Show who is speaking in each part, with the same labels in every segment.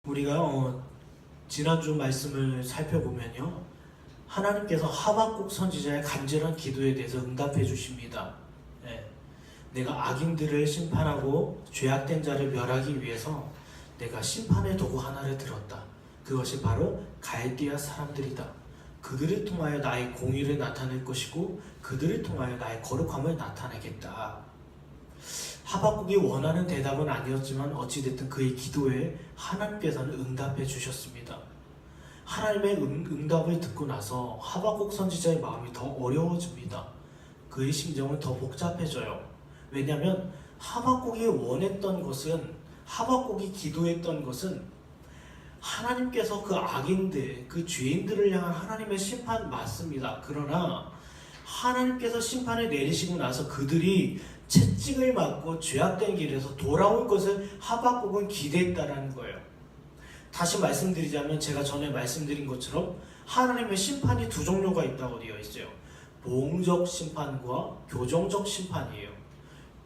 Speaker 1: 우리가 지난주 말씀을 살펴보면요, 하나님께서 하박국 선지자의 간절한 기도에 대해서 응답해 주십니다. 예, 내가 악인들을 심판하고 죄악된 자를 멸하기 위해서 내가 심판의 도구 하나를 들었다. 그것이 바로 갈대아 사람들이다. 그들을 통하여 나의 공의를 나타낼 것이고 그들을 통하여 나의 거룩함을 나타내겠다. 하박국이 원하는 대답은 아니었지만 어찌됐든 그의 기도에 하나님께서는 응답해 주셨습니다. 하나님의 응답을 듣고 나서 하박국 선지자의 마음이 더 어려워집니다. 그의 심정은 더 복잡해져요. 왜냐하면 하박국이 원했던 것은, 하박국이 기도했던 것은 하나님께서 그 악인들, 그 죄인들을 향한 하나님의 심판 맞습니다. 그러나 하나님께서 심판을 내리시고 나서 그들이 채찍을 맞고 죄악된 길에서 돌아올 것을 하박국은 기대했다라는 거예요. 다시 말씀드리자면 제가 전에 말씀드린 것처럼 하나님의 심판이 두 종류가 있다고 되어 있어요. 보응적 심판과 교정적 심판이에요.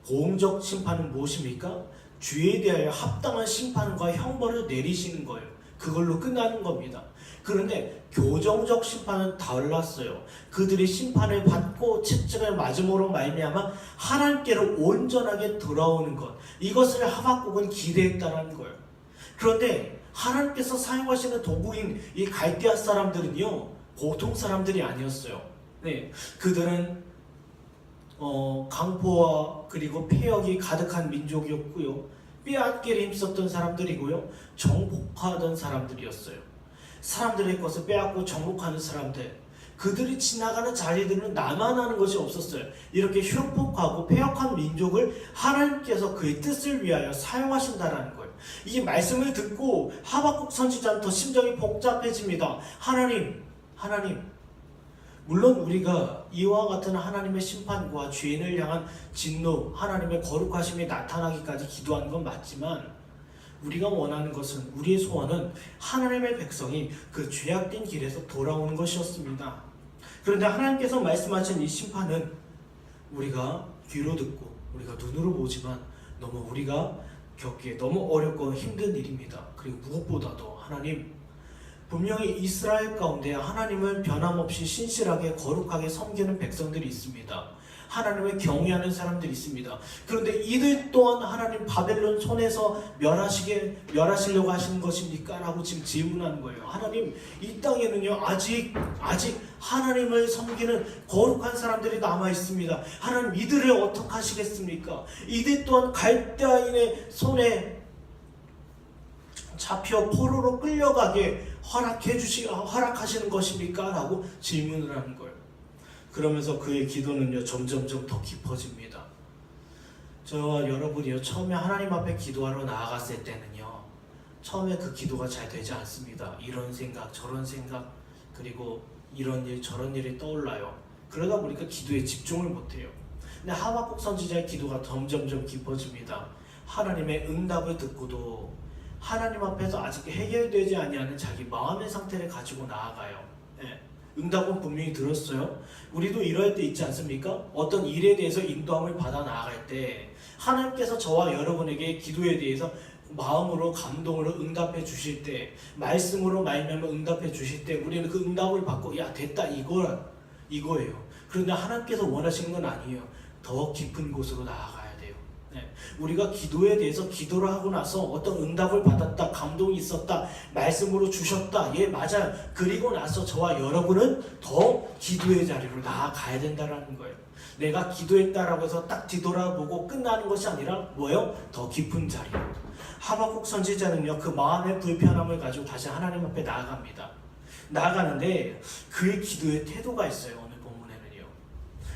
Speaker 1: 보응적 심판은 무엇입니까? 죄에 대하여 합당한 심판과 형벌을 내리시는 거예요. 그걸로 끝나는 겁니다. 그런데 교정적 심판은 달랐어요. 그들이 심판을 받고 채찍을 맞음으로 말미암아 하나님께로 온전하게 돌아오는 것, 이것을 하박국은 기대했다는 거예요. 그런데 하나님께서 사용하시는 도구인 이 갈대아 사람들은요, 보통 사람들이 아니었어요. 네, 그들은 강포와 그리고 폐역이 가득한 민족이었고요, 빼앗기를 힘썼던 사람들이고요, 정복하던 사람들이었어요. 사람들의 것을 빼앗고 정복하는 사람들, 그들이 지나가는 자리들은 나만하는 것이 없었어요. 이렇게 흉폭하고 폐역한 민족을 하나님께서 그의 뜻을 위하여 사용하신다라는 거예요. 이 말씀을 듣고 하박국 선지자는 더 심정이 복잡해집니다. 하나님, 물론 우리가 이와 같은 하나님의 심판과 죄인을 향한 진노, 하나님의 거룩하심이 나타나기까지 기도한 건 맞지만, 우리가 원하는 것은, 우리의 소원은 하나님의 백성이 그 죄악된 길에서 돌아오는 것이었습니다. 그런데 하나님께서 말씀하신 이 심판은 우리가 귀로 듣고 우리가 눈으로 보지만 너무 우리가 겪기에 너무 어렵고 힘든 일입니다. 그리고 무엇보다도 하나님, 분명히 이스라엘 가운데 하나님을 변함없이 신실하게 거룩하게 섬기는 백성들이 있습니다. 하나님을 경외하는 사람들이 있습니다. 그런데 이들 또한 하나님 바벨론 손에서 멸하시려고 하시는 것입니까? 라고 지금 질문하는 거예요. 하나님, 이 땅에는요 아직 하나님을 섬기는 거룩한 사람들이 남아 있습니다. 하나님, 이들을 어떻게 하시겠습니까? 이들 또한 갈대아인의 손에 잡혀 포로로 끌려가게 허락하시는 것입니까? 라고 질문을 하는 거예요. 그러면서 그의 기도는요 점점점 더 깊어집니다. 저와 여러분이요, 처음에 하나님 앞에 기도하러 나아갔을 때는요, 처음에 그 기도가 잘 되지 않습니다. 이런 생각 저런 생각, 그리고 이런 일 저런 일이 떠올라요. 그러다 보니까 기도에 집중을 못해요. 근데 하박국 선지자의 기도가 점점점 깊어집니다. 하나님의 응답을 듣고도 하나님 앞에서 아직 해결되지 아니하는 자기 마음의 상태를 가지고 나아가요. 응답은 분명히 들었어요. 우리도 이럴 때 있지 않습니까? 어떤 일에 대해서 인도함을 받아 나아갈 때 하나님께서 저와 여러분에게 기도에 대해서 마음으로 감동으로 응답해 주실 때, 말씀으로 말미암아 응답해 주실 때 우리는 그 응답을 받고 야 됐다 이거예요. 그런데 하나님께서 원하시는 건 아니에요. 더 깊은 곳으로 나아가야 돼요. 우리가 기도에 대해서 기도를 하고 나서 어떤 응답을 받았다, 감동이 있었다, 말씀으로 주셨다, 예 맞아요. 그리고 나서 저와 여러분은 더 기도의 자리로 나아가야 된다는 거예요. 내가 기도했다라고 해서 딱 뒤돌아보고 끝나는 것이 아니라 뭐예요? 더 깊은 자리. 하박국 선지자는요 그 마음의 불편함을 가지고 다시 하나님 앞에 나아가는데 그의 기도의 태도가 있어요. 오늘 본문에는요.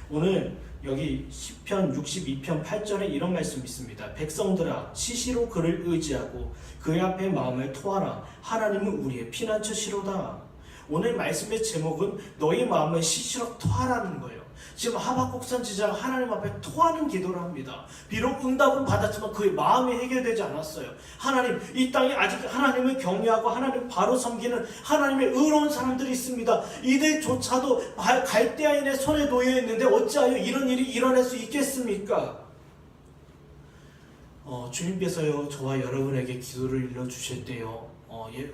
Speaker 1: 오늘 여기 시편 62편 8절에 이런 말씀이 있습니다. 백성들아, 시시로 그를 의지하고 그의 앞에 마음을 토하라. 하나님은 우리의 피난처시로다. 오늘 말씀의 제목은 너희 마음을 시시로 토하라는 거예요. 지금 하박국 선지자가 하나님 앞에 토하는 기도를 합니다. 비록 응답은 받았지만 그의 마음이 해결되지 않았어요. 하나님, 이 땅에 아직 하나님을 경외하고 하나님 바로 섬기는 하나님의 의로운 사람들이 있습니다. 이들조차도 갈대아인의 손에 놓여 있는데 어찌하여 이런 일이 일어날 수 있겠습니까? 주님께서요 저와 여러분에게 기도를 일러주실 때요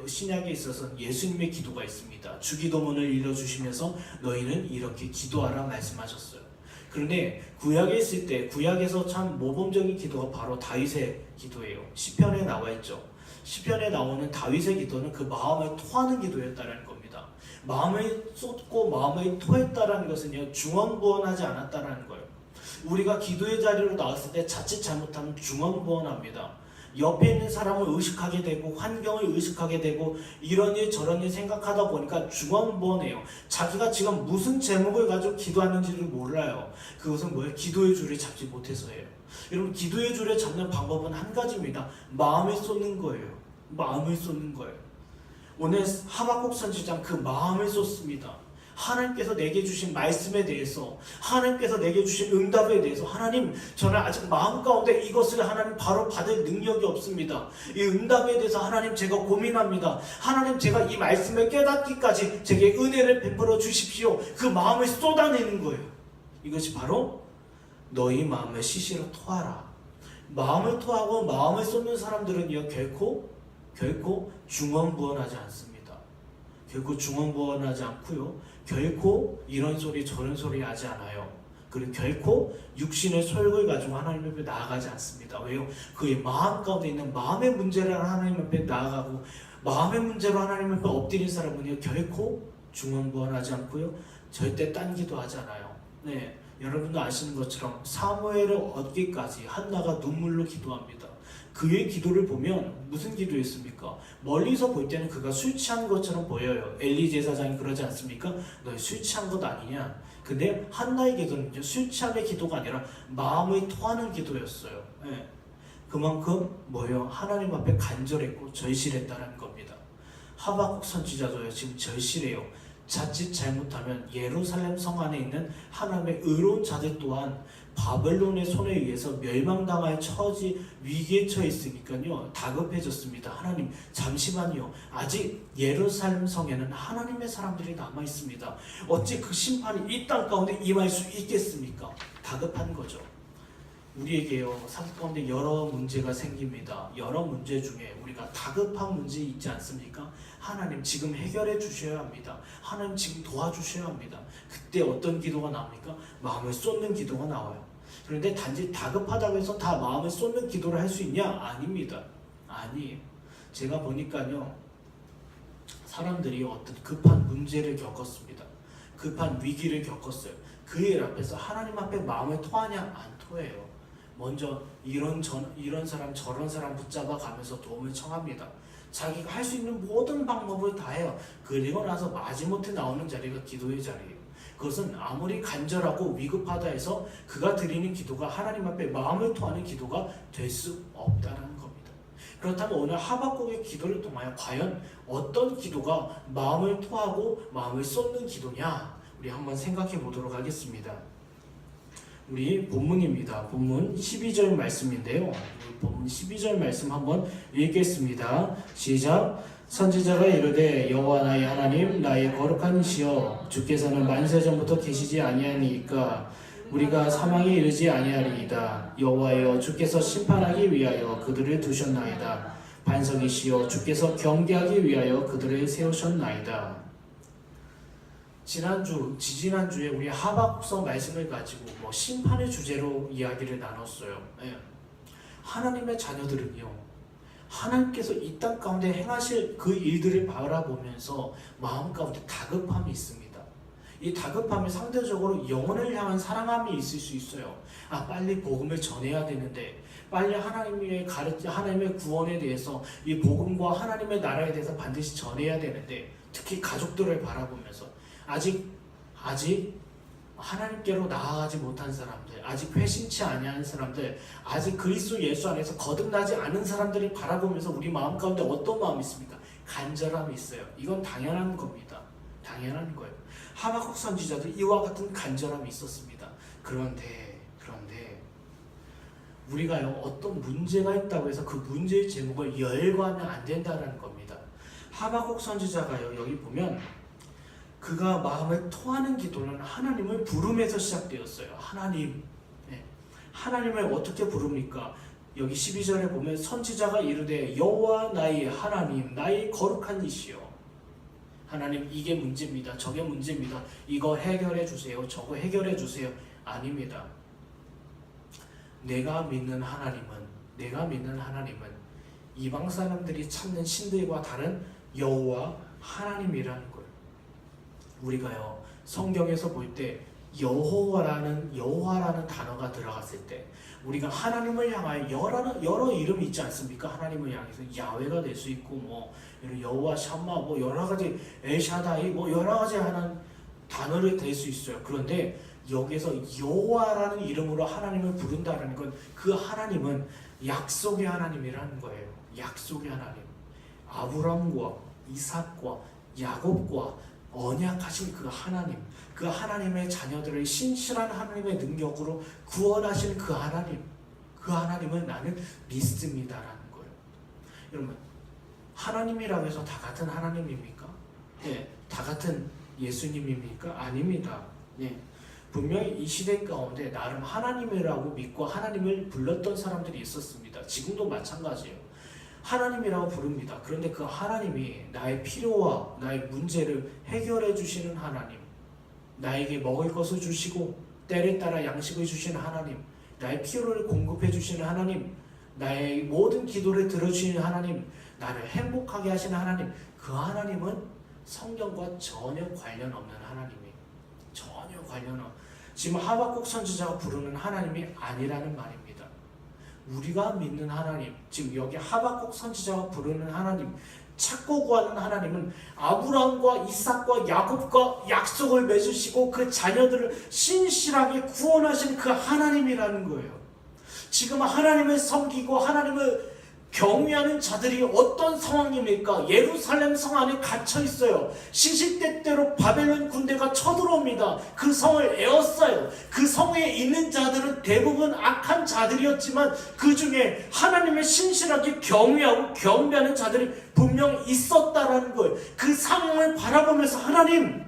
Speaker 1: 신약에 있어서는 예수님의 기도가 있습니다. 주기도문을 읽어주시면서 너희는 이렇게 기도하라 말씀하셨어요. 그런데 구약에 있을 때 구약에서 참 모범적인 기도가 바로 다윗의 기도예요. 시편에 나와 있죠. 시편에 나오는 다윗의 기도는 그 마음을 토하는 기도였다는 겁니다. 마음을 쏟고 마음을 토했다는 것은요, 중언부언하지 않았다는 거예요. 우리가 기도의 자리로 나왔을 때 자칫 잘못하면 중언부언합니다. 옆에 있는 사람을 의식하게 되고 환경을 의식하게 되고 이런 일 저런 일 생각하다 보니까 중언부언해요. 자기가 지금 무슨 제목을 가지고 기도하는지를 몰라요. 그것은 뭐예요? 기도의 줄을 잡지 못해서예요. 여러분, 기도의 줄을 잡는 방법은 한 가지입니다. 마음을 쏟는 거예요. 마음을 쏟는 거예요. 오늘 하박국 선지자는 그 마음을 쏟습니다. 하나님께서 내게 주신 말씀에 대해서, 하나님께서 내게 주신 응답에 대해서, 하나님, 저는 아직 마음 가운데 이것을 하나님 바로 받을 능력이 없습니다. 이 응답에 대해서 하나님, 제가 고민합니다. 하나님, 제가 이 말씀을 깨닫기까지 제게 은혜를 베풀어 주십시오. 그 마음을 쏟아내는 거예요. 이것이 바로 너희 마음을 시시로 토하라. 마음을 토하고 마음을 쏟는 사람들은요, 결코 중언부언하지 않습니다. 결코 중언부언하지 않고요, 결코 이런 소리 저런 소리 하지 않아요. 그리고 결코 육신의 소욕을 가지고 하나님 앞에 나아가지 않습니다. 왜요? 그의 마음 가운데 있는 마음의 문제를 하나님 앞에 나아가고 마음의 문제로 하나님 앞에 엎드린 사람은요, 결코 중언부언하지 않고요, 절대 딴 기도하지 않아요. 네, 여러분도 아시는 것처럼 사무엘을 얻기까지 한나가 눈물로 기도합니다. 그의 기도를 보면 무슨 기도였습니까? 멀리서 볼 때는 그가 술 취한 것처럼 보여요. 엘리 제사장이 그러지 않습니까? 너 술 취한 것 아니냐? 근데 한나의 기도는 술 취함의 기도가 아니라 마음을 토하는 기도였어요. 네. 그만큼 뭐예요? 하나님 앞에 간절했고 절실했다는 겁니다. 하박국 선지자도요, 지금 절실해요. 자칫 잘못하면 예루살렘 성 안에 있는 하나님의 의로운 자들 또한 바벨론의 손에 의해서 멸망당할 처지 위기에 처해 있으니까요, 다급해졌습니다. 하나님, 잠시만요. 아직 예루살렘 성에는 하나님의 사람들이 남아 있습니다. 어찌 그 심판이 이 땅 가운데 임할 수 있겠습니까? 다급한 거죠. 우리에게요, 삶 가운데 여러 문제가 생깁니다. 여러 문제 중에 우리가 다급한 문제 있지 않습니까? 하나님, 지금 해결해 주셔야 합니다. 하나님, 지금 도와주셔야 합니다. 그때 어떤 기도가 나옵니까? 마음을 쏟는 기도가 나와요. 그런데 단지 다급하다고 해서 다 마음을 쏟는 기도를 할 수 있냐? 아닙니다. 아니에요. 제가 보니까요, 사람들이 어떤 급한 문제를 겪었습니다. 급한 위기를 겪었어요. 그 일 앞에서 하나님 앞에 마음을 토하냐? 안 토해요. 먼저 이런 사람 저런 사람 붙잡아 가면서 도움을 청합니다. 자기가 할 수 있는 모든 방법을 다 해요. 그리고 나서 마지못해 나오는 자리가 기도의 자리예요. 그것은 아무리 간절하고 위급하다 해서 그가 드리는 기도가 하나님 앞에 마음을 토하는 기도가 될 수 없다는 겁니다. 그렇다면 오늘 하박국의 기도를 통하여 과연 어떤 기도가 마음을 토하고 마음을 쏟는 기도냐, 우리 한번 생각해 보도록 하겠습니다. 우리 본문입니다. 본문 12절 말씀인데요. 본문 12절 말씀 한번 읽겠습니다. 시작. 선지자가 이르되 여호와 나의 하나님, 나의 거룩한 이시여, 주께서는 만세전부터 계시지 아니하니까 우리가 사망에 이르지 아니하리이다. 여호와여, 주께서 심판하기 위하여 그들을 두셨나이다. 반석이시여, 주께서 경계하기 위하여 그들을 세우셨나이다. 지지난주에 우리 하박국서 말씀을 가지고 심판의 주제로 이야기를 나눴어요. 예. 하나님의 자녀들은요, 하나님께서 이 땅 가운데 행하실 그 일들을 바라보면서 마음 가운데 다급함이 있습니다. 이 다급함이 상대적으로 영혼을 향한 사랑함이 있을 수 있어요. 빨리 복음을 전해야 되는데, 빨리 하나님의 구원에 대해서 이 복음과 하나님의 나라에 대해서 반드시 전해야 되는데, 특히 가족들을 바라보면서 아직 하나님께로 나아가지 못한 사람들, 아직 회심치 아니한 사람들, 아직 그리스도 예수 안에서 거듭나지 않은 사람들이 바라보면서 우리 마음 가운데 어떤 마음이 있습니까? 간절함이 있어요. 이건 당연한 겁니다. 당연한 거예요. 하박국 선지자도 이와 같은 간절함이 있었습니다. 그런데 우리가요, 어떤 문제가 있다고 해서 그 문제의 제목을 열거하면 안 된다는 겁니다. 하박국 선지자가요, 여기 보면 그가 마음을 토하는 기도는 하나님을 부름에서 시작되었어요. 하나님을 어떻게 부릅니까? 여기 12절에 보면 선지자가 이르되 여호와 나의 하나님 나의 거룩한 이시여. 하나님 이게 문제입니다. 저게 문제입니다. 이거 해결해 주세요. 저거 해결해 주세요. 아닙니다. 내가 믿는 하나님은 이방 사람들이 찾는 신들과 다른 여호와 하나님이라는 거예요. 우리가요 성경에서 볼 때 여호와라는 단어가 들어갔을 때 우리가 하나님을 향하여 여러 이름이 있지 않습니까? 하나님을 향해서 야훼가 될 수 있고 뭐 여호와 샴마 뭐 여러 가지 엘샤다이 뭐 여러 가지 하는 단어를 될 수 있어요. 그런데 여기서 여호와라는 이름으로 하나님을 부른다는 건 그 하나님은 약속의 하나님이라는 거예요. 약속의 하나님. 아브람과 이삭과 야곱과 언약하신 그 하나님, 그 하나님의 자녀들을 신실한 하나님의 능력으로 구원하신 그 하나님을 나는 믿습니다라는 거예요. 여러분, 하나님이라고 해서 다 같은 하나님입니까? 네, 다 같은 예수님입니까? 아닙니다. 네, 분명히 이 시대 가운데 나름 하나님이라고 믿고 하나님을 불렀던 사람들이 있었습니다. 지금도 마찬가지예요. 하나님이라고 부릅니다. 그런데 그 하나님이 나의 필요와 나의 문제를 해결해 주시는 하나님, 나에게 먹을 것을 주시고 때에 따라 양식을 주시는 하나님, 나의 필요를 공급해 주시는 하나님, 나의 모든 기도를 들어주시는 하나님, 나를 행복하게 하시는 하나님, 그 하나님은 성경과 전혀 관련 없는 하나님이에요. 전혀 관련 없는, 지금 하박국 선지자가 부르는 하나님이 아니라는 말입니다. 우리가 믿는 하나님, 지금 여기 하박국 선지자가 부르는 하나님, 찾고 구하는 하나님은 아브라함과 이삭과 야곱과 약속을 맺으시고 그 자녀들을 신실하게 구원하신 그 하나님이라는 거예요. 지금 하나님을 섬기고 하나님을 경외하는 자들이 어떤 상황입니까? 예루살렘 성 안에 갇혀 있어요. 시시때때로 바벨론 군대가 쳐들어옵니다. 그 성을 에워싸요. 그 성에 있는 자들은 대부분 악한 자들이었지만 그 중에 하나님을 신실하게 경외하고 경배하는 자들이 분명 있었다라는 거예요. 그 상황을 바라보면서 하나님,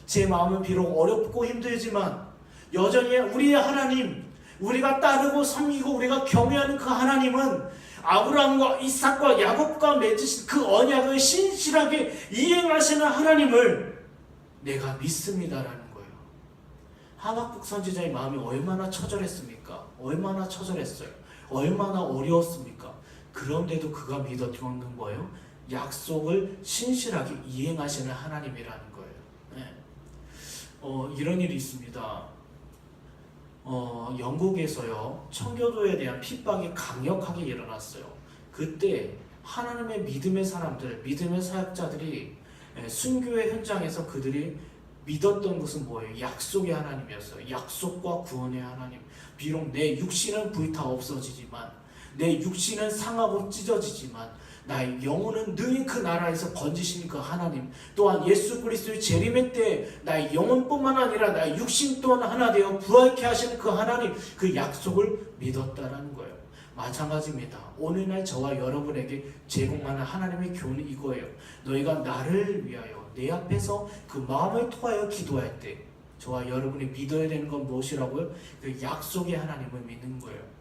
Speaker 1: 제 마음은 비록 어렵고 힘들지만 여전히 우리의 하나님, 우리가 따르고 섬기고 우리가 경외하는 그 하나님은 아브라함과 이삭과 야곱과 맺으신 그 언약을 신실하게 이행하시는 하나님을 내가 믿습니다라는 거예요. 하박국 선지자의 마음이 얼마나 처절했습니까? 얼마나 처절했어요. 얼마나 어려웠습니까? 그런데도 그가 믿었던 거예요. 약속을 신실하게 이행하시는 하나님이라는 거예요. 네. 이런 일이 있습니다. 영국에서요 청교도에 대한 핍박이 강력하게 일어났어요. 그때 하나님의 믿음의 사람들, 믿음의 사역자들이 순교의 현장에서 그들이 믿었던 것은 뭐예요? 약속의 하나님이었어요. 약속과 구원의 하나님. 비록 내 육신은 불타 없어지지만, 내 육신은 상하고 찢어지지만 나의 영혼은 늘 그 나라에서 건지신 그 하나님, 또한 예수 그리스도의 재림의 때 나의 영혼뿐만 아니라 나의 육신 또한 하나 되어 부활케 하시는 그 하나님, 그 약속을 믿었다라는 거예요. 마찬가지입니다. 오늘날 저와 여러분에게 제공하는 하나님의 교훈이 이거예요. 너희가 나를 위하여 내 앞에서 그 마음을 토하여 기도할 때 저와 여러분이 믿어야 되는 건 무엇이라고요? 그 약속의 하나님을 믿는 거예요.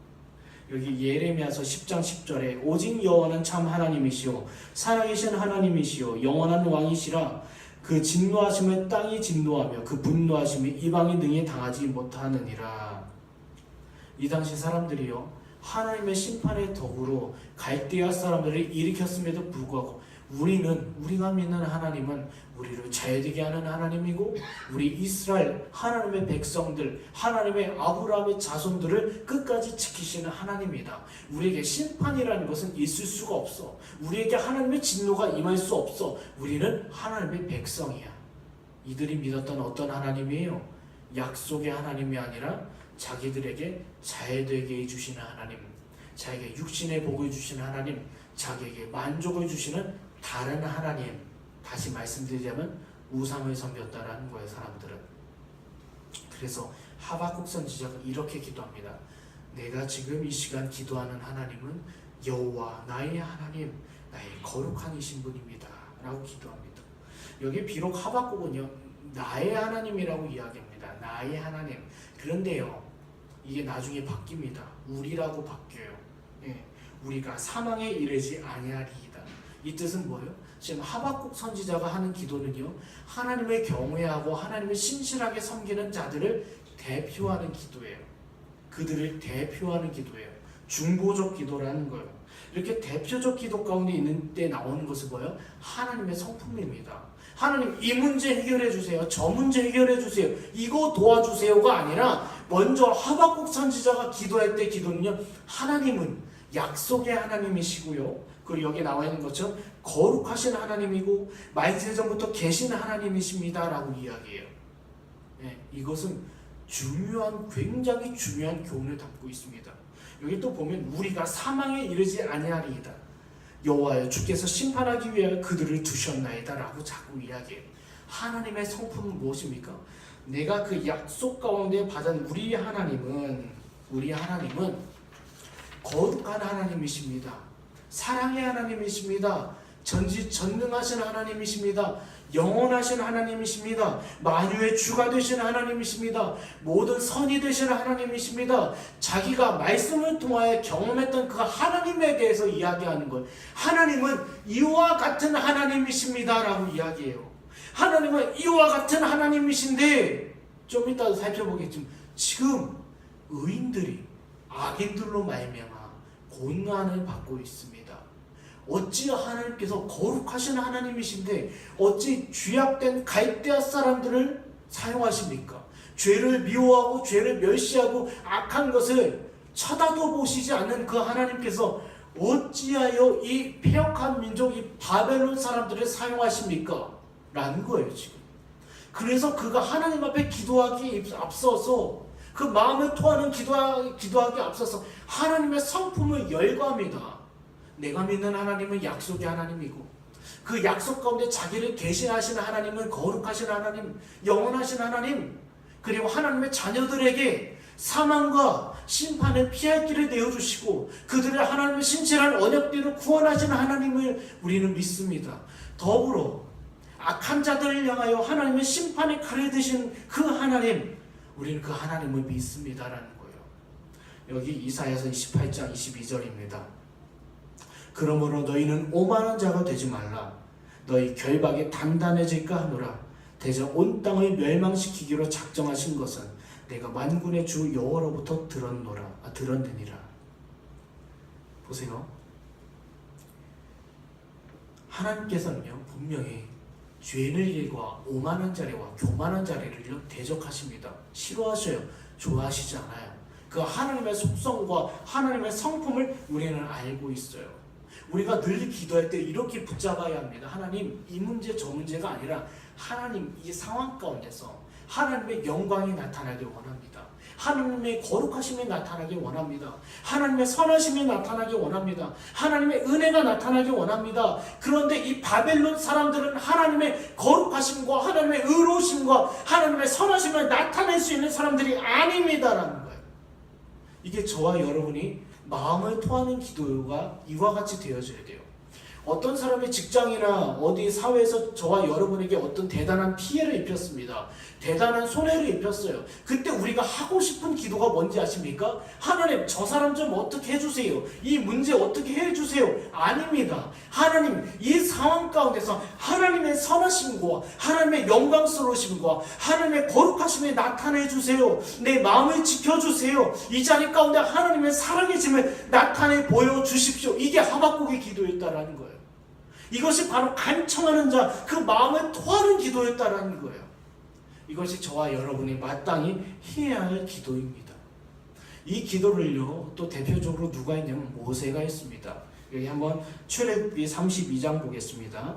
Speaker 1: 여기 예레미야서 10장 10절에 오직 여호와는 참 하나님이시오 살아계신 하나님이시오 영원한 왕이시라 그 진노하심을 땅이 진노하며 그 분노하심이 이방이 능히 당하지 못하느니라. 이 당시 사람들이요 하나님의 심판의 덕으로 갈대아 사람들을 일으켰음에도 불구하고 우리가 믿는 하나님은 우리를 잘되게 하는 하나님이고 우리 이스라엘 하나님의 백성들, 하나님의 아브라함의 자손들을 끝까지 지키시는 하나님이다. 우리에게 심판이라는 것은 있을 수가 없어. 우리에게 하나님의 진노가 임할 수 없어. 우리는 하나님의 백성이야. 이들이 믿었던 어떤 하나님이에요? 약속의 하나님이 아니라 자기들에게 잘되게 해주시는 하나님, 자기에게 육신의 복을 주시는 하나님, 자기에게 만족을 주시는 다른 하나님, 다시 말씀드리자면 우상을 섬겼다라는 거예요, 사람들은. 그래서 하박국 선지자가 이렇게 기도합니다. 내가 지금 이 시간 기도하는 하나님은 여호와 나의 하나님, 나의 거룩한 이신 분입니다 라고 기도합니다. 여기 비록 하박국은요 나의 하나님이라고 이야기합니다. 나의 하나님. 그런데요 이게 나중에 바뀝니다. 우리라고 바뀌어요. 예, 우리가 사망에 이르지 아니하리이다. 이 뜻은 뭐예요? 지금 하박국 선지자가 하는 기도는요, 하나님의 경외하고 하나님을 신실하게 섬기는 자들을 대표하는 기도예요. 그들을 대표하는 기도예요. 중보적 기도라는 거예요. 이렇게 대표적 기도 가운데 있는 때 나오는 것은 뭐예요? 하나님의 성품입니다. 하나님 이 문제 해결해 주세요. 저 문제 해결해 주세요. 이거 도와주세요가 아니라 먼저 하박국 선지자가 기도할 때 기도는요, 하나님은 약속의 하나님이시고요, 그리고 여기 나와 있는 것처럼 거룩하신 하나님이고 만세전부터 계신 하나님이십니다 라고 이야기해요. 네, 이것은 굉장히 중요한 교훈을 담고 있습니다. 여기 또 보면 우리가 사망에 이르지 아니하리이다. 여호와여 주께서 심판하기 위하여 그들을 두셨나이다 라고 자꾸 이야기해요. 하나님의 성품은 무엇입니까? 내가 그 약속 가운데 받은 우리 하나님은 거룩한 하나님이십니다. 사랑의 하나님이십니다. 전지전능하신 하나님이십니다. 영원하신 하나님이십니다. 만유의 주가 되신 하나님이십니다. 모든 선이 되신 하나님이십니다. 자기가 말씀을 통하여 경험했던 그 하나님에 대해서 이야기하는 것. 하나님은 이와 같은 하나님이십니다 라고 이야기해요. 하나님은 이와 같은 하나님이신데, 좀 이따 살펴보겠지만 지금 의인들이 악인들로 말미암아 고난을 받고 있습니다. 어찌 하나님께서 거룩하신 하나님이신데 어찌 죄악된 갈대아 사람들을 사용하십니까? 죄를 미워하고 죄를 멸시하고 악한 것을 쳐다도 보시지 않는 그 하나님께서 어찌하여 이 패역한 민족, 이 바벨론 사람들을 사용하십니까? 라는 거예요 지금. 그래서 그가 하나님 앞에 기도하기에 앞서서, 그 마음을 토하는 기도하기에 앞서서 하나님의 성품을 열거합니다. 내가 믿는 하나님은 약속의 하나님이고 그 약속 가운데 자기를 계시하시는 하나님은 거룩하신 하나님, 영원하신 하나님, 그리고 하나님의 자녀들에게 사망과 심판을 피할 길을 내어주시고 그들을 하나님의 신실한 언약대로 구원하시는 하나님을 우리는 믿습니다. 더불어 악한 자들을 향하여 하나님의 심판의 칼을 드신 그 하나님, 우리는 그 하나님을 믿습니다라는 거예요. 여기 이사야서 28장 22절입니다. 그러므로 너희는 오만한 자가 되지 말라. 너희 결박이 단단해질까 하노라. 대저 온 땅을 멸망시키기로 작정하신 것은 내가 만군의 주 여호와로부터 들었느니라. 보세요. 하나님께서는요, 분명히 죄인을 일과 오만한 자리와 교만한 자리를 대적하십니다. 싫어하셔요. 좋아하시지 않아요. 그 하나님의 속성과 하나님의 성품을 우리는 알고 있어요. 우리가 늘 기도할 때 이렇게 붙잡아야 합니다. 하나님, 이 문제 저 문제가 아니라 하나님 이 상황 가운데서 하나님의 영광이 나타나길 원합니다. 하나님의 거룩하심이 나타나길 원합니다. 하나님의 선하심이 나타나길 원합니다. 하나님의 은혜가 나타나길 원합니다. 그런데 이 바벨론 사람들은 하나님의 거룩하심과 하나님의 의로우심과 하나님의 선하심을 나타낼 수 있는 사람들이 아닙니다라는 거예요. 이게 저와 여러분이 마음을 토하는 기도가 이와 같이 되어져야 돼요. 어떤 사람이 직장이나 어디 사회에서 저와 여러분에게 어떤 대단한 피해를 입혔습니다. 대단한 손해를 입혔어요. 그때 우리가 하고 싶은 기도가 뭔지 아십니까? 하나님, 저 사람 좀 어떻게 해주세요. 이 문제 어떻게 해주세요. 아닙니다. 하나님, 이 상황 가운데서 하나님의 선하심과 하나님의 영광스러우심과 하나님의 거룩하심을 나타내주세요. 내 마음을 지켜주세요. 이 자리 가운데 하나님의 사랑의 짐을 나타내 보여주십시오. 이게 하박국의 기도였다라는 거예요. 이것이 바로 간청하는 자, 그 마음을 토하는 기도였다라는 거예요. 이것이 저와 여러분이 마땅히 해야 할 기도입니다. 이 기도를요, 또 대표적으로 누가 했냐면 모세가 했습니다. 여기 한번 출애굽기 32장 보겠습니다.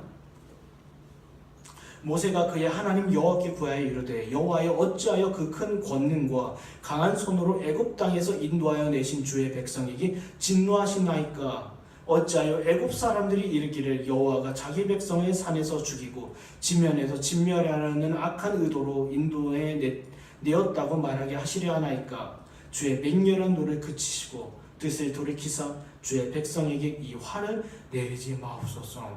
Speaker 1: 모세가 그의 하나님 여호와께 구하여 이르되, 여호와여 어찌하여 그 큰 권능과 강한 손으로 애굽 땅에서 인도하여 내신 주의 백성에게 진노하시나이까? 어찌하여 애굽 사람들이 이르기를 여호와가 자기 백성의 산에서 죽이고 지면에서 진멸하려는 악한 의도로 인도해 내었다고 말하게 하시려 하나이까? 주의 맹렬한 노를 그치시고 뜻을 돌이키사 주의 백성에게 이 화를 내리지 마옵소서.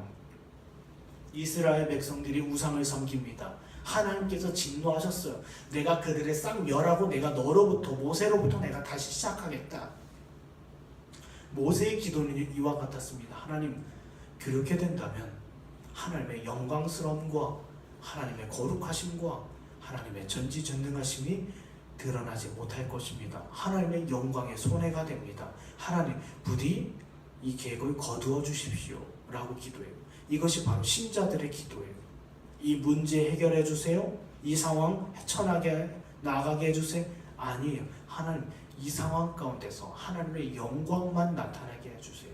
Speaker 1: 이스라엘 백성들이 우상을 섬깁니다. 하나님께서 진노하셨어요. 내가 그들을 싹 멸하고 내가 너로부터, 모세로부터 내가 다시 시작하겠다. 모세의 기도는 이와 같았습니다. 하나님, 그렇게 된다면 하나님의 영광스러움과 하나님의 거룩하심과 하나님의 전지전능하심이 드러나지 못할 것입니다. 하나님의 영광에 손해가 됩니다. 하나님, 부디 이 계획을 거두어 주십시오 라고 기도해요. 이것이 바로 신자들의 기도예요. 이 문제 해결해 주세요. 이 상황 헤쳐나게 나가게 해주세요. 아니에요. 하나님, 이 상황 가운데서 하나님의 영광만 나타나게 해주세요.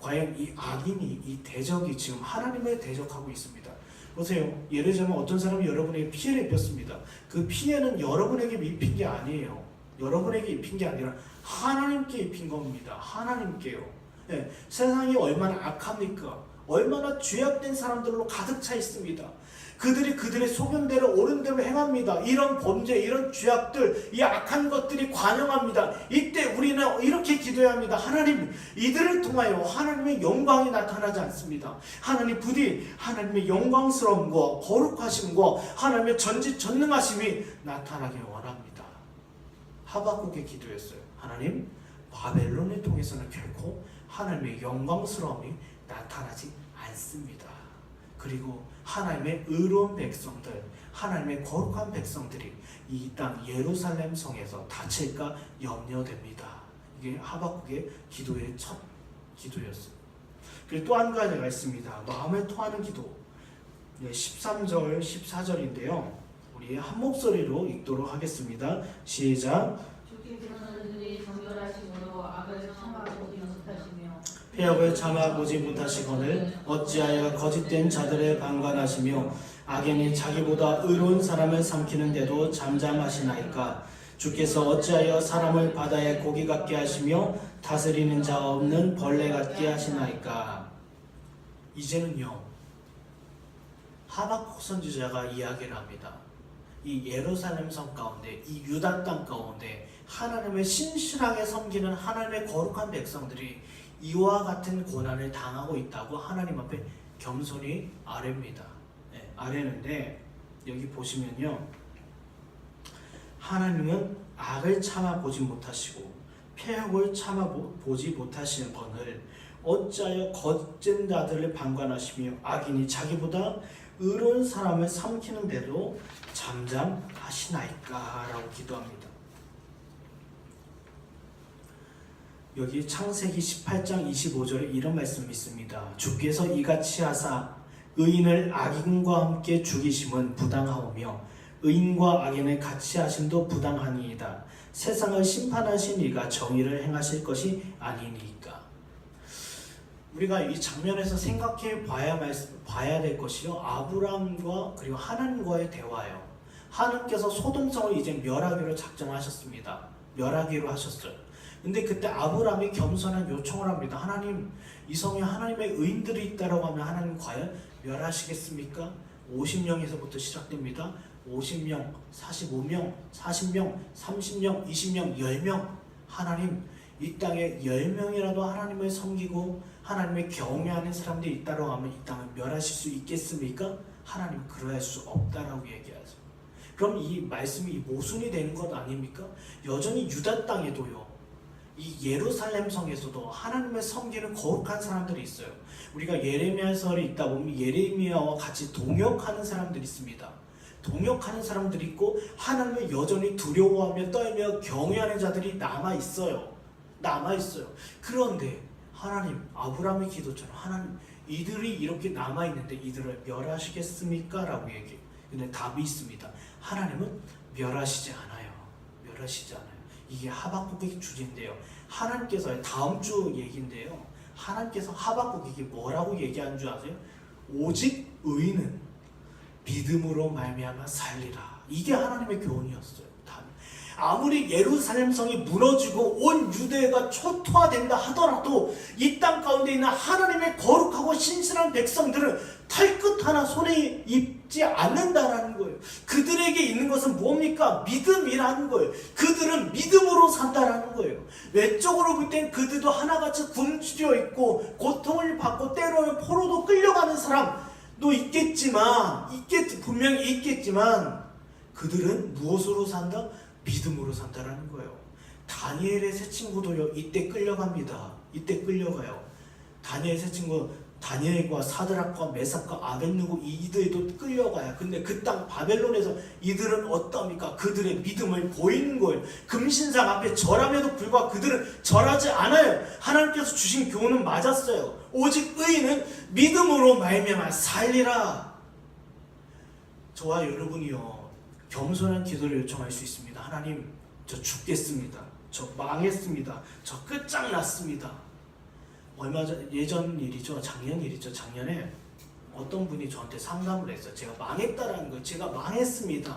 Speaker 1: 과연 이 악인이, 이 대적이 지금 하나님을 대적하고 있습니다. 보세요. 예를 들면 어떤 사람이 여러분에게 피해를 입혔습니다. 그 피해는 여러분에게 입힌 게 아니에요. 여러분에게 입힌 게 아니라 하나님께 입힌 겁니다. 하나님께요. 네, 세상이 얼마나 악합니까? 얼마나 죄악된 사람들로 가득 차 있습니다. 그들이 그들의 소견대로 옳은 대로 행합니다. 이런 범죄, 이런 죄악들, 이 악한 것들이 관영합니다. 이때 우리는 이렇게 기도해야 합니다. 하나님, 이들을 통하여 하나님의 영광이 나타나지 않습니다. 하나님, 부디 하나님의 영광스러움과 거룩하심과 하나님의 전지전능하심이 나타나길 원합니다. 하박국의 기도였어요. 하나님, 바벨론을 통해서는 결코 하나님의 영광스러움이 나타나지 않습니다. 그리고 하나님의 의로운 백성들, 하나님의 거룩한 백성들이 이 땅 예루살렘 성에서 다칠까 염려됩니다. 이게 하박국의 기도의 첫 기도였어요. 그리고 또 한 가지가 있습니다. 마음을 토하는 기도. 13절, 14절인데요. 우리 한 목소리로 읽도록 하겠습니다. 시작.
Speaker 2: 주께서는 그들이 정결하시므로 악을 참아보지 못하시며
Speaker 1: 폐역을 참아보지 못하시거늘 어찌하여 거짓된 자들을 방관하시며 악인이 자기보다 의로운 사람을 삼키는데도 잠잠하시나이까. 주께서 어찌하여 사람을 바다의 고기 같게 하시며 다스리는 자 없는 벌레 같게 하시나이까. 이제는요, 하박국 선지자가 이야기를 합니다. 이 예루살렘 성 가운데, 이 유다 땅 가운데 하나님을 신실하게 섬기는 하나님의 거룩한 백성들이 이와 같은 고난을 당하고 있다고 하나님 앞에 겸손히 아뢰입니다. 네, 아뢰는데 여기 보시면요, 하나님은 악을 참아보지 못하시고 폐역을 참아보지 못하시거늘 어찌하여 거짓된 자들을 방관하시며 악인이 자기보다 의로운 사람을 삼키는데도 잠잠하시나이까 라고 기도합니다. 여기 창세기 18장 25절에 이런 말씀이 있습니다. 주께서 이같이 하사 의인을 악인과 함께 죽이심은 부당하오며 의인과 악인을 같이 하심도 부당하니이다. 세상을 심판하신 이가 정의를 행하실 것이 아니니까. 우리가 이 장면에서 생각해 봐야 될 것이요, 아브라함과 그리고 하나님과의 대화예요. 하나님께서 소돔성을 이제 멸하기로 작정하셨습니다. 멸하기로 하셨어요. 근데 그때 아브라함이 겸손한 요청을 합니다. 하나님, 이 성에 하나님의 의인들이 있다라고 하면 하나님 과연 멸하시겠습니까? 50명에서부터 시작됩니다. 50명, 45명, 40명, 30명, 20명, 10명. 하나님, 이 땅에 10명이라도 하나님을 섬기고 하나님을 경외하는 사람들이 있다라고 하면 이 땅을 멸하실 수 있겠습니까? 하나님, 그러할 수 없다라고 얘기하죠. 그럼 이 말씀이 모순이 되는 것 아닙니까? 여전히 유다 땅에도요, 이 예루살렘 성에서도 하나님을 섬기는 거룩한 사람들이 있어요. 우리가 예레미야서를 읽다 보면 예레미야와 같이 동역하는 사람들이 있습니다. 동역하는 사람들이 있고 하나님을 여전히 두려워하며 떨며 경외하는 자들이 남아있어요. 그런데 하나님, 아브라함의 기도처럼 하나님, 이들이 이렇게 남아있는데 이들을 멸하시겠습니까? 라고 얘기해요. 근데 답이 있습니다. 하나님은 멸하시지 않아요. 이게 하박국의 주제인데요. 하나님께서 다음 주 얘기인데요. 하나님께서 하박국에게 뭐라고 얘기한 줄 아세요? 오직 의인은 믿음으로 말미암아 살리라. 이게 하나님의 교훈이었어요. 아무리 예루살렘 성이 무너지고 온 유대가 초토화된다 하더라도 이 땅 가운데 있는 하나님의 거룩하고 신실한 백성들은 털끝 하나 손에 입지 않는다라는 거예요. 그들에게 있는 것은 뭡니까? 믿음이라는 거예요. 그들은 믿음으로 산다라는 거예요. 외적으로 볼 땐 그들도 하나같이 굶주려 있고 고통을 받고 때로는 포로도 끌려가는 사람도 있겠지만, 분명히 있겠지만, 그들은 무엇으로 산다? 믿음으로 산다라는 거예요. 다니엘의 세 친구도요, 이때 끌려갑니다. 이때 끌려가요. 다니엘 세 친구 다니엘과 사드락과 메삭과 아벳느고 이들도 끌려가요. 근데 그 땅 바벨론에서 이들은 어떠합니까? 그들의 믿음을 보이는 거예요. 금신상 앞에 절함에도 불구하고 그들은 절하지 않아요. 하나님께서 주신 교훈은 맞았어요. 오직 의인은 믿음으로 말미암아 살리라. 저와 여러분이요, 겸손한 기도를 요청할 수 있습니다. 하나님, 저 죽겠습니다. 저 망했습니다. 저 끝장났습니다. 얼마 전, 예전 일이죠. 작년 일이죠. 작년에 어떤 분이 저한테 상담을 했어요. 제가 망했다라는 걸, 제가 망했습니다.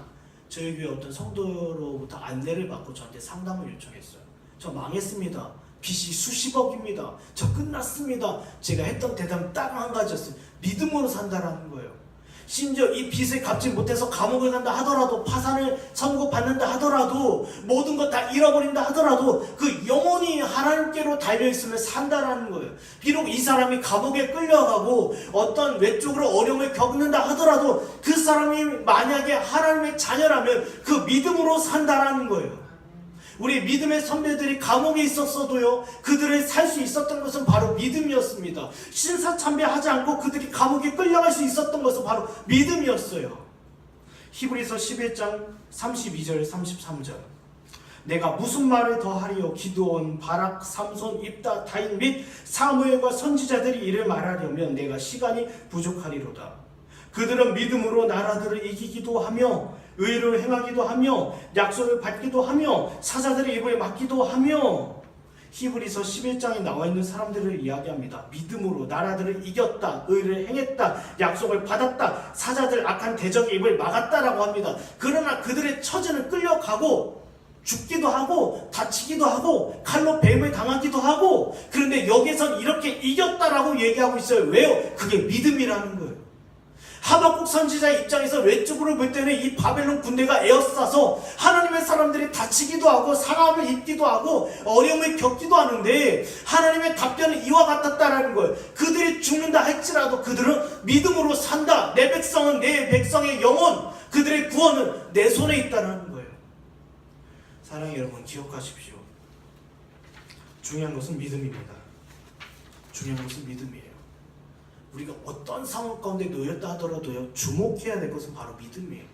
Speaker 1: 저희 교회 어떤 성도로부터 안내를 받고 저한테 상담을 요청했어요. 저 망했습니다. 빚이 수십억입니다. 저 끝났습니다. 제가 했던 대답은 딱 한 가지였어요. 믿음으로 산다라는 거예요. 심지어 이 빚을 갚지 못해서 감옥을 간다 하더라도, 파산을 선고받는다 하더라도, 모든 것 다 잃어버린다 하더라도 그 영혼이 하나님께로 달려있으면 산다라는 거예요. 비록 이 사람이 감옥에 끌려가고 어떤 외적으로 어려움을 겪는다 하더라도 그 사람이 만약에 하나님의 자녀라면 그 믿음으로 산다라는 거예요. 우리 믿음의 선배들이 감옥에 있었어도요, 그들을 살 수 있었던 것은 바로 믿음이었습니다. 신사참배하지 않고 그들이 감옥에 끌려갈 수 있었던 것은 바로 믿음이었어요. 히브리서 11장 32절 33절. 내가 무슨 말을 더하리요? 기드온, 바락, 삼손, 입다, 다윗 및 사무엘과 선지자들이 이를 말하려면 내가 시간이 부족하리로다. 그들은 믿음으로 나라들을 이기기도 하며 의를 행하기도 하며 약속을 받기도 하며 사자들의 입을 막기도 하며. 히브리서 11장에 나와 있는 사람들을 이야기합니다. 믿음으로 나라들을 이겼다, 의를 행했다, 약속을 받았다, 사자들 악한 대적의 입을 막았다라고 합니다. 그러나 그들의 처지는 끌려가고 죽기도 하고 다치기도 하고 칼로 뱀을 당하기도 하고, 그런데 여기선 이렇게 이겼다라고 얘기하고 있어요. 왜요? 그게 믿음이라는 거예요. 하박국 선지자의 입장에서 외적으로 볼 때는 이 바벨론 군대가 에워싸서 하나님의 사람들이 다치기도 하고 상함을 입기도 하고 어려움을 겪기도 하는데, 하나님의 답변은 이와 같았다라는 거예요. 그들이 죽는다 할지라도 그들은 믿음으로 산다. 내 백성은, 내 백성의 영혼, 그들의 구원은 내 손에 있다는 거예요. 사랑하는 여러분, 기억하십시오. 중요한 것은 믿음입니다. 중요한 것은 믿음이에요. 우리가 어떤 상황 가운데 놓였다 하더라도요, 주목해야 될 것은 바로 믿음이에요.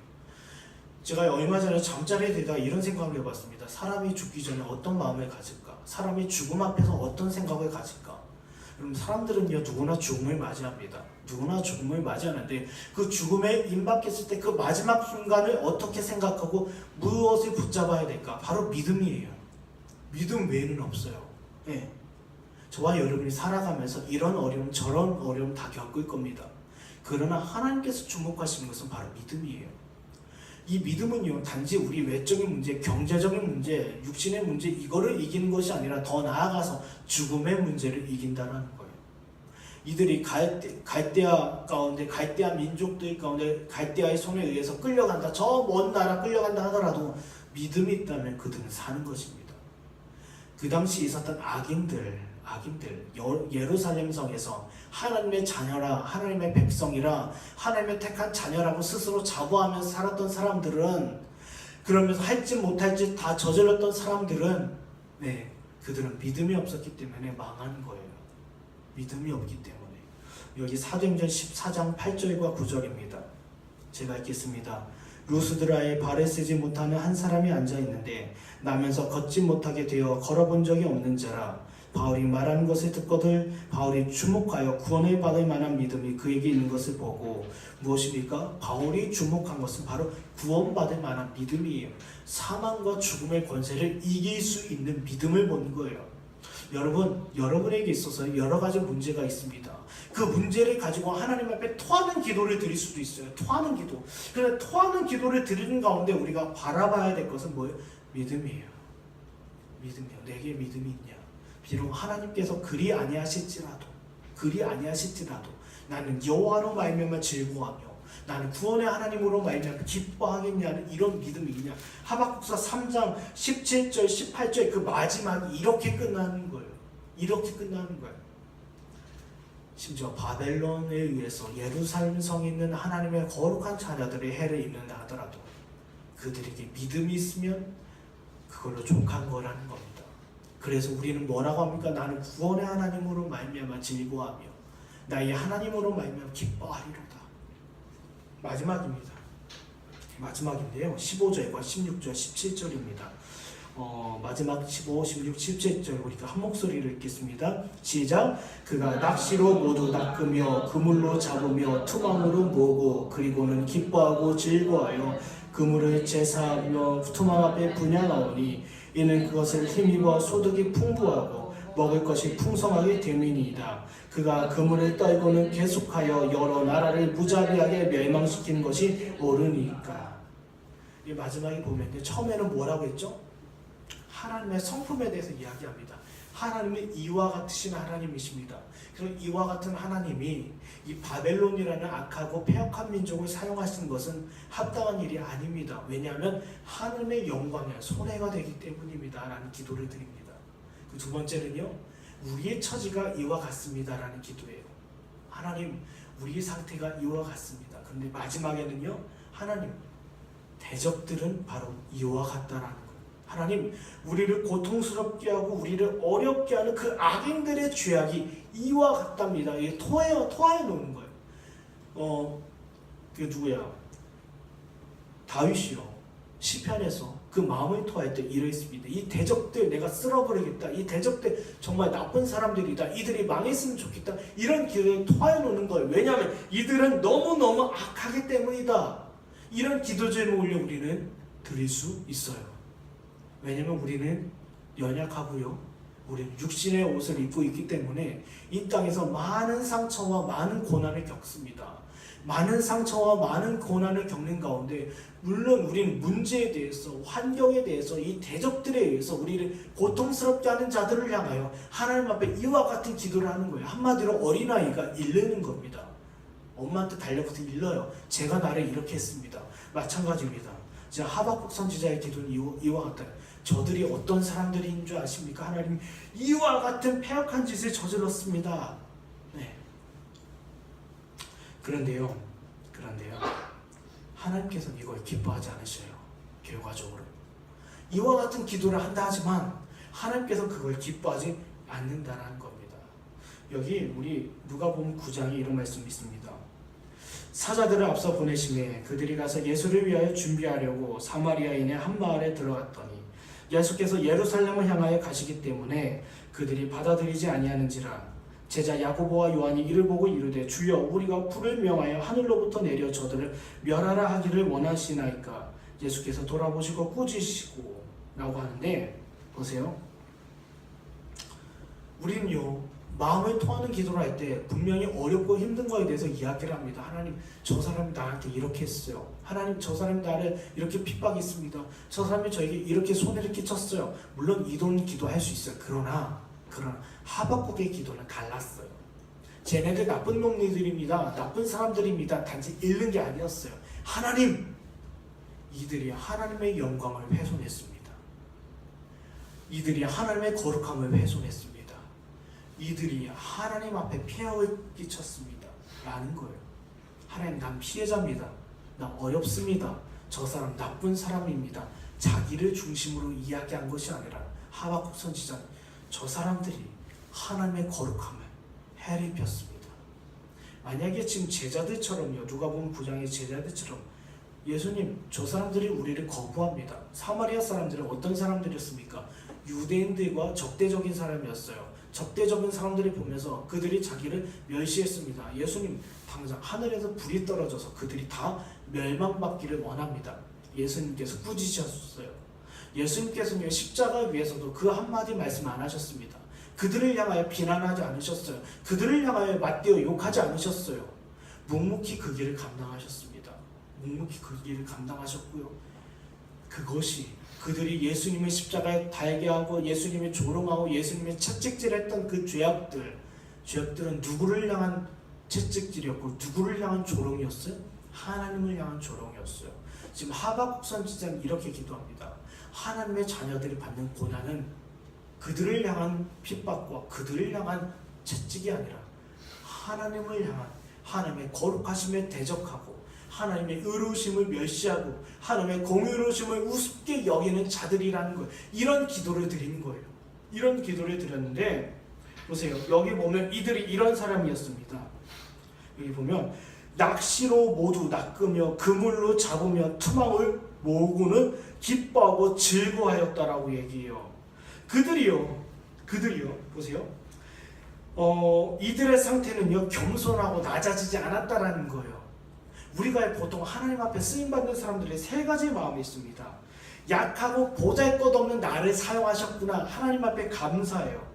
Speaker 1: 제가 얼마 전에 잠자리에 들다가 이런 생각을 해봤습니다. 사람이 죽기 전에 어떤 마음을 가질까? 사람이 죽음 앞에서 어떤 생각을 가질까? 그럼 사람들은요, 누구나 죽음을 맞이합니다. 누구나 죽음을 맞이하는데 그 죽음에 임박했을 때 그 마지막 순간을 어떻게 생각하고 무엇을 붙잡아야 될까? 바로 믿음이에요. 믿음 외에는 없어요. 네. 저와 여러분이 살아가면서 이런 어려움 저런 어려움 다 겪을 겁니다. 그러나 하나님께서 주목하시는 것은 바로 믿음이에요. 이 믿음은요, 단지 우리 외적인 문제, 경제적인 문제, 육신의 문제 이거를 이기는 것이 아니라 더 나아가서 죽음의 문제를 이긴다는 거예요. 이들이 갈대아 가운데, 갈대아 민족들 가운데 갈대아의 손에 의해서 끌려간다, 저 먼 나라 끌려간다 하더라도 믿음이 있다면 그들은 사는 것입니다. 그 당시 있었던 악인들 예루살렘 성에서 하나님의 자녀라, 하나님의 백성이라, 하나님의 택한 자녀라고 스스로 자부하면서 살았던 사람들은, 그러면서 할지 못할지 다 저질렀던 사람들은, 그들은 믿음이 없었기 때문에 망한 거예요. 믿음이 없기 때문에. 여기 사도행전 14장 8절과 9절입니다. 제가 읽겠습니다. 루스드라에 발을 쓰지 못하는 한 사람이 앉아있는데 나면서 걷지 못하게 되어 걸어본 적이 없는 자라. 바울이 말하는 것을 듣거든 바울이 주목하여 구원을 받을 만한 믿음이 그에게 있는 것을 보고, 무엇입니까? 바울이 주목한 것은 바로 구원받을 만한 믿음이에요. 사망과 죽음의 권세를 이길 수 있는 믿음을 본 거예요. 여러분, 여러분에게 있어서 여러 가지 문제가 있습니다. 그 문제를 가지고 하나님 앞에 토하는 기도를 드릴 수도 있어요. 토하는 기도. 그런데 토하는 기도를 드리는 가운데 우리가 바라봐야 될 것은 뭐예요? 믿음이에요. 믿음이요. 내게 믿음이 있냐? 비록 하나님께서 그리 아니하실지라도 나는 여호와로 말미암아 즐거워하며 나는 구원의 하나님으로 말미암아 기뻐하겠냐는 이런 믿음이 있냐? 하박국서 3장 17절 18절 그 마지막이 이렇게 끝나는 거예요. 이렇게 끝나는 거예요. 심지어 바벨론에 의해서 예루살렘 성에 있는 하나님의 거룩한 자녀들의 해를 입는다 하더라도 그들에게 믿음이 있으면 그걸로 족한 거라는 겁니다. 그래서 우리는 뭐라고 합니까? 나는 구원의 하나님으로 말미암아 즐거워하며 나의 하나님으로 말미암아 기뻐하리로다. 마지막인데요. 15절과 16절, 17절입니다. 마지막 15, 16, 17절 우리가 한 목소리를 읽겠습니다. 시작. 그가 낚시로 모두 낚으며 그물로 잡으며 투망으로 모으고 그리고는 기뻐하고 즐거워하여 그물을 제사하며 투망 앞에 분양하오니 이는 그것을 힘입어 소득이 풍부하고 먹을 것이 풍성하게 됨이니이다. 그가 그물을 떨고는 계속하여 여러 나라를 무자비하게 멸망시키는 것이 옳으니까. 이 마지막에 보면 처음에는 뭐라고 했죠? 하나님의 성품에 대해서 이야기합니다. 하나님은 이와 같으신 하나님이십니다. 그래서 이와 같은 하나님이 이 바벨론이라는 악하고 패역한 민족을 사용하시는 것은 합당한 일이 아닙니다. 왜냐하면 하나님의 영광에 손해가 되기 때문입니다. 라는 기도를 드립니다. 그 두 번째는요, 우리의 처지가 이와 같습니다. 라는 기도예요. 하나님, 우리의 상태가 이와 같습니다. 그런데 마지막에는요, 하나님, 대적들은 바로 이와 같다라는 거예요. 하나님, 우리를 고통스럽게 하고 우리를 어렵게 하는 그 악인들의 죄악이 이와 같답니다. 이게 토해 놓는 거예요. 그 누구야? 다윗이요. 시편에서 그 마음을 토할 때 이러했습니다. 이 대적들 내가 쓸어버리겠다. 이 대적들 정말 나쁜 사람들이다. 이들이 망했으면 좋겠다. 이런 기도에 토해 놓는 거예요. 왜냐하면 이들은 너무너무 악하기 때문이다. 이런 기도 제목을 우리는 드릴 수 있어요. 왜냐면 우리는 연약하고요. 우리는 육신의 옷을 입고 있기 때문에 이 땅에서 많은 상처와 많은 고난을 겪습니다. 많은 상처와 많은 고난을 겪는 가운데 물론 우리는 문제에 대해서 환경에 대해서 이 대적들에 의해서 우리를 고통스럽게 하는 자들을 향하여 하나님 앞에 이와 같은 기도를 하는 거예요. 한마디로 어린아이가 일르는 겁니다. 엄마한테 달려가서 일러요. 제가 나를 이렇게 했습니다. 마찬가지입니다. 자, 하박국 선지자의 기도는 이와 같다. 저들이 어떤 사람들인 줄 아십니까? 하나님, 이와 같은 패역한 짓을 저질렀습니다. 네. 그런데요, 하나님께서는 이걸 기뻐하지 않으셔요. 결과적으로 이와 같은 기도를 한다 하지만 하나님께서 그걸 기뻐하지 않는다라는 겁니다. 여기 우리 누가복음 9장에 이런 말씀이 있습니다. 사자들을 앞서 보내심에 그들이 가서 예수를 위하여 준비하려고 사마리아인의 한 마을에 들어갔더니 예수께서 예루살렘을 향하여 가시기 때문에 그들이 받아들이지 아니하는지라. 제자 야고보와 요한이 이를 보고 이르되 주여 우리가 불을 명하여 하늘로부터 내려 저들을 멸하라 하기를 원하시나이까. 예수께서 돌아보시고 꾸짖으시고 라고 하는데 보세요. 우리는요 마음을 토하는 기도를 할 때 분명히 어렵고 힘든 거에 대해서 이야기를 합니다. 하나님, 저 사람이 나한테 이렇게 했어요. 하나님, 저 사람이 나를 이렇게 핍박했습니다. 저 사람이 저에게 이렇게 손해를 끼쳤어요. 물론 이런 기도할 수 있어요. 그러나 하박국의 기도는 달랐어요. 쟤네들 나쁜 놈들입니다. 나쁜 사람들입니다. 단지 잃는 게 아니었어요. 하나님, 이들이 하나님의 영광을 훼손했습니다. 이들이 하나님의 거룩함을 훼손했습니다. 이들이 하나님 앞에 폐역을 끼쳤습니다. 라는 거예요. 하나님, 난 피해자입니다. 나 어렵습니다. 저 사람 나쁜 사람입니다. 자기를 중심으로 이야기한 것이 아니라 하박국 선지자는 저 사람들이 하나님의 거룩함을 해를 입혔습니다. 만약에 지금 제자들처럼요, 누가복음 9장의 제자들처럼 예수님, 저 사람들이 우리를 거부합니다. 사마리아 사람들은 어떤 사람들이었습니까? 유대인들과 적대적인 사람이었어요. 적대적인 사람들이 보면서 그들이 자기를 멸시했습니다. 예수님, 당장 하늘에서 불이 떨어져서 그들이 다 멸망받기를 원합니다. 예수님께서 꾸짖으셨어요. 예수님께서는 십자가 위에서도 그 한마디 말씀 안 하셨습니다. 그들을 향하여 비난하지 않으셨어요. 그들을 향하여 맞대어 욕하지 않으셨어요. 묵묵히 그 길을 감당하셨습니다. 묵묵히 그 길을 감당하셨고요. 그것이 그들이 예수님의 십자가에 달게 하고 예수님의 조롱하고 예수님의 채찍질했던 그 죄악들은 누구를 향한 채찍질이었고 누구를 향한 조롱이었어요? 하나님을 향한 조롱이었어요. 지금 하박국 선지자는 이렇게 기도합니다. 하나님의 자녀들이 받는 고난은 그들을 향한 핍박과 그들을 향한 채찍이 아니라 하나님을 향한 하나님의 거룩하심에 대적하고 하나님의 의로우심을 멸시하고 하나님의 공의로우심을 우습게 여기는 자들이라는 거예요. 이런 기도를 드리는 거예요. 이런 기도를 드렸는데 보세요. 여기 보면 이들이 이런 사람이었습니다. 여기 보면 낚시로 모두 낚으며 그물로 잡으며 투망을 모으고는 기뻐하고 즐거워하였다라고 얘기해요. 그들이요 보세요. 이들의 상태는요 겸손하고 낮아지지 않았다라는 거예요. 우리가 보통 하나님 앞에 쓰임받는 사람들의 세 가지 마음이 있습니다. 약하고 보잘것없는 나를 사용하셨구나. 하나님 앞에 감사해요.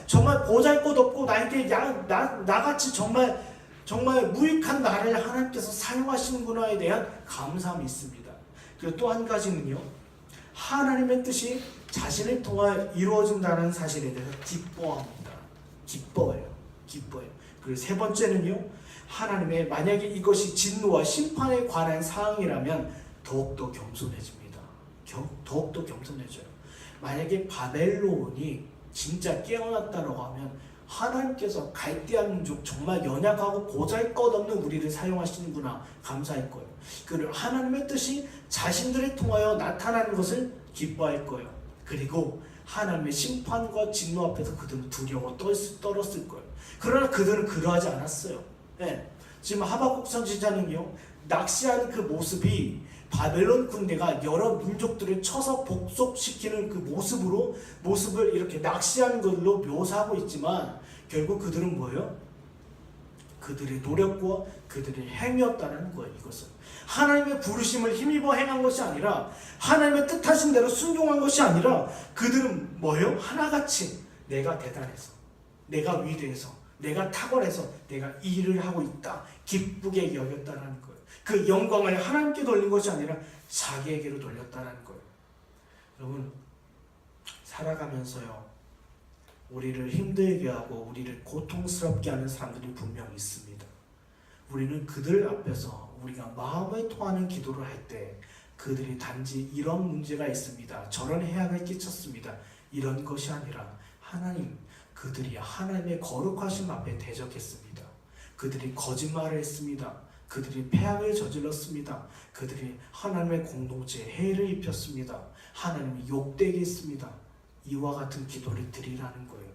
Speaker 1: 정말 보잘것없고 나에게 나같이 정말 무익한 나를 하나님께서 사용하시는구나에 대한 감사함이 있습니다. 그리고 또 한 가지는요, 하나님의 뜻이 자신을 통해 이루어진다는 사실에 대해서 기뻐합니다. 기뻐해요. 그리고 세 번째는요, 하나님의 만약에 이것이 진노와 심판에 관한 사항이라면 더욱더 겸손해집니다. 더욱더 겸손해져요. 만약에 바벨론이 진짜 깨어났다고 하면 하나님께서 갈대아 민족 정말 연약하고 보잘것없는 우리를 사용하시는구나 감사할 거예요. 그리고 하나님의 뜻이 자신들을 통하여 나타나는 것을 기뻐할 거예요. 그리고 하나님의 심판과 진노 앞에서 그들은 두려워 떨었을 거예요. 그러나 그들은 그러하지 않았어요. 네. 지금 하박국 선지자는요, 낚시하는 그 모습이 바벨론 군대가 여러 민족들을 쳐서 복속시키는 그 모습을 이렇게 낚시하는 걸로 묘사하고 있지만 결국 그들은 뭐예요? 그들의 노력과 그들의 행위였다는 거예요. 이것은 하나님의 부르심을 힘입어 행한 것이 아니라 하나님의 뜻하신 대로 순종한 것이 아니라 그들은 뭐예요? 하나같이 내가 대단해서, 내가 위대해서, 내가 탁월해서 내가 이 일을 하고 있다 기쁘게 여겼다는 거예요. 그 영광을 하나님께 돌린 것이 아니라 자기에게로 돌렸다는 거예요. 여러분, 살아가면서요, 우리를 힘들게 하고 우리를 고통스럽게 하는 사람들이 분명히 있습니다. 우리는 그들 앞에서 우리가 마음을 통하는 기도를 할 때 그들이 단지 이런 문제가 있습니다, 저런 해악을 끼쳤습니다, 이런 것이 아니라 하나님, 그들이 하나님의 거룩하심 앞에 대적했습니다. 그들이 거짓말을 했습니다. 그들이 패악을 저질렀습니다. 그들이 하나님의 공동체에 해를 입혔습니다. 하나님이 욕되게 했습니다. 이와 같은 기도를 드리라는 거예요.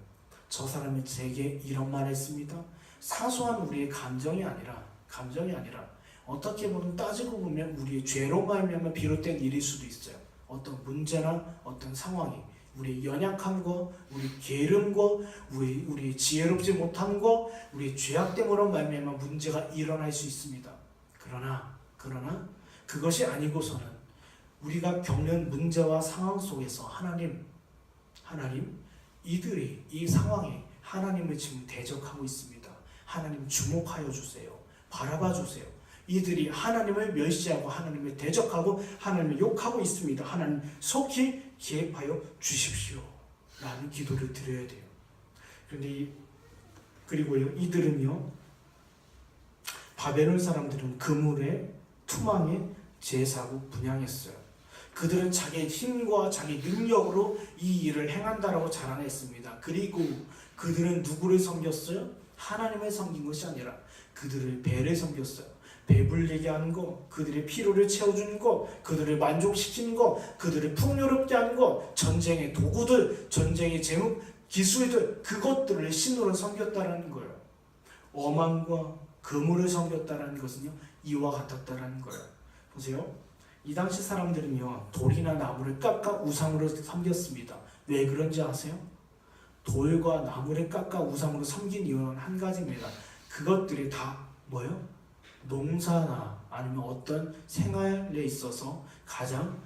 Speaker 1: 저 사람이 제게 이런 말 했습니다. 사소한 우리의 감정이 아니라 어떻게 보면 따지고 보면 우리의 죄로 말미암아 비롯된 일일 수도 있어요. 어떤 문제나 어떤 상황이 우리의 연약함과 우리 게으름과 우리 지혜롭지 못함과 우리의 죄악됨으로 말미암아 문제가 일어날 수 있습니다. 그러나 그것이 아니고서는 우리가 겪는 문제와 상황 속에서 하나님, 이들이 이 상황에 하나님을 지금 대적하고 있습니다. 하나님 주목하여 주세요. 바라봐 주세요. 이들이 하나님을 멸시하고 하나님을 대적하고 하나님을 욕하고 있습니다. 하나님 속히 개입하여 주십시오 라는 기도를 드려야 돼요. 그리고요, 이들은요, 바벨론 사람들은 그물에 투망에 제사고 분향했어요. 그들은 자기의 힘과 자기 능력으로 이 일을 행한다라고 자랑했습니다. 그리고 그들은 누구를 섬겼어요? 하나님을 섬긴 것이 아니라 그들을 배를 섬겼어요. 배불리게 하는 거, 그들의 피로를 채워주는 거, 그들을 만족시키는 거, 그들을 풍요롭게 하는 거, 전쟁의 도구들, 전쟁의 제목, 기술들, 그것들을 신으로 섬겼다라는 거예요. 어망과 그물을 섬겼다라는 것은요, 이와 같았다라는 거예요. 보세요. 이 당시 사람들은요, 돌이나 나무를 깎아 우상으로 섬겼습니다. 왜 그런지 아세요? 돌과 나무를 깎아 우상으로 섬긴 이유는 한 가지입니다. 그것들이 다 뭐예요? 농사나 아니면 어떤 생활에 있어서 가장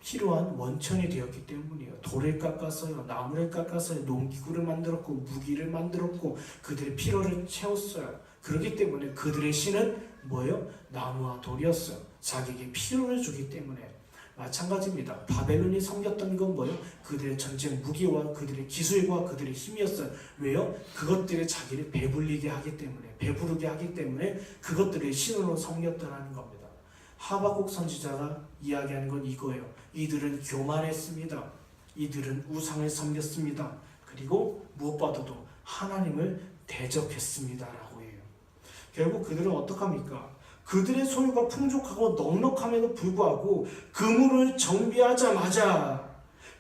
Speaker 1: 필요한 원천이 되었기 때문이에요. 돌을 깎았어요. 나무를 깎았어요. 농기구를 만들었고 무기를 만들었고 그들의 필요를 채웠어요. 그렇기 때문에 그들의 신은 뭐예요? 나무와 돌이었어요. 자기에게 필요를 주기 때문에. 마찬가지입니다. 바벨론이 섬겼던 건 뭐예요? 그들의 전쟁 무기와 그들의 기술과 그들의 힘이었어요. 왜요? 그것들이 자기를 배부르게 하기 때문에 그것들을 신으로 섬겼다는 겁니다. 하박국 선지자가 이야기하는 건 이거예요. 이들은 교만했습니다. 이들은 우상을 섬겼습니다. 그리고 무엇보다도 하나님을 대적했습니다 라고 해요. 결국 그들은 어떡합니까? 그들의 소유가 풍족하고 넉넉함에도 불구하고 그물을 정비하자마자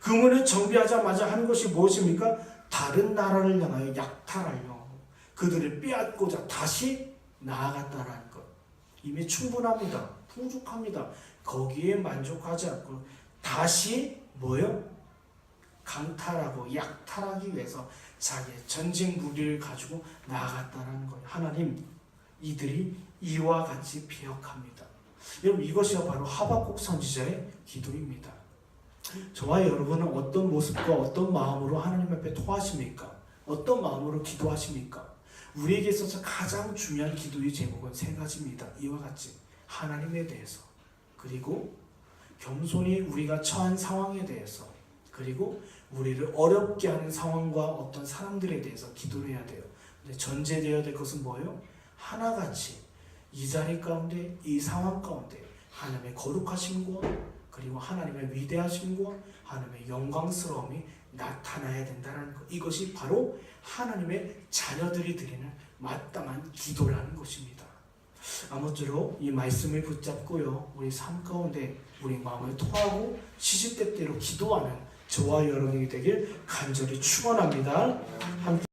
Speaker 3: 금은을 정비하자마자 하는 것이 무엇입니까? 다른 나라를 향하여 약탈하여 그들을 빼앗고자 다시 나아갔다라는 것. 이미 충분합니다. 풍족합니다. 거기에 만족하지 않고 다시 뭐요? 강탈하고 약탈하기 위해서 자기의 전쟁 무기를 가지고 나아갔다는 거예요. 하나님, 이들이 이와 같이 배역합니다. 여러분, 이것이 바로 하박국 선지자의 기도입니다. 저와 여러분은 어떤 모습과 어떤 마음으로 하나님 앞에 토하십니까? 어떤 마음으로 기도하십니까? 우리에게 있어서 가장 중요한 기도의 제목은 세 가지입니다. 이와 같이 하나님에 대해서, 그리고 겸손히 우리가 처한 상황에 대해서, 그리고 우리를 어렵게 하는 상황과 어떤 사람들에 대해서 기도를 해야 돼요. 근데 전제되어야 될 것은 뭐예요? 하나같이 이 자리 가운데, 이 상황 가운데 하나님의 거룩하심과 그리고 하나님의 위대하심과 하나님의 영광스러움이 나타나야 된다는 것. 이것이 바로 하나님의 자녀들이 드리는 마땅한 기도라는 것입니다. 아무쪼록 이 말씀을 붙잡고요, 우리 삶 가운데 우리 마음을 토하고 시시때때로 기도하는 저와 여러분이 되길 간절히 축원합니다. 함께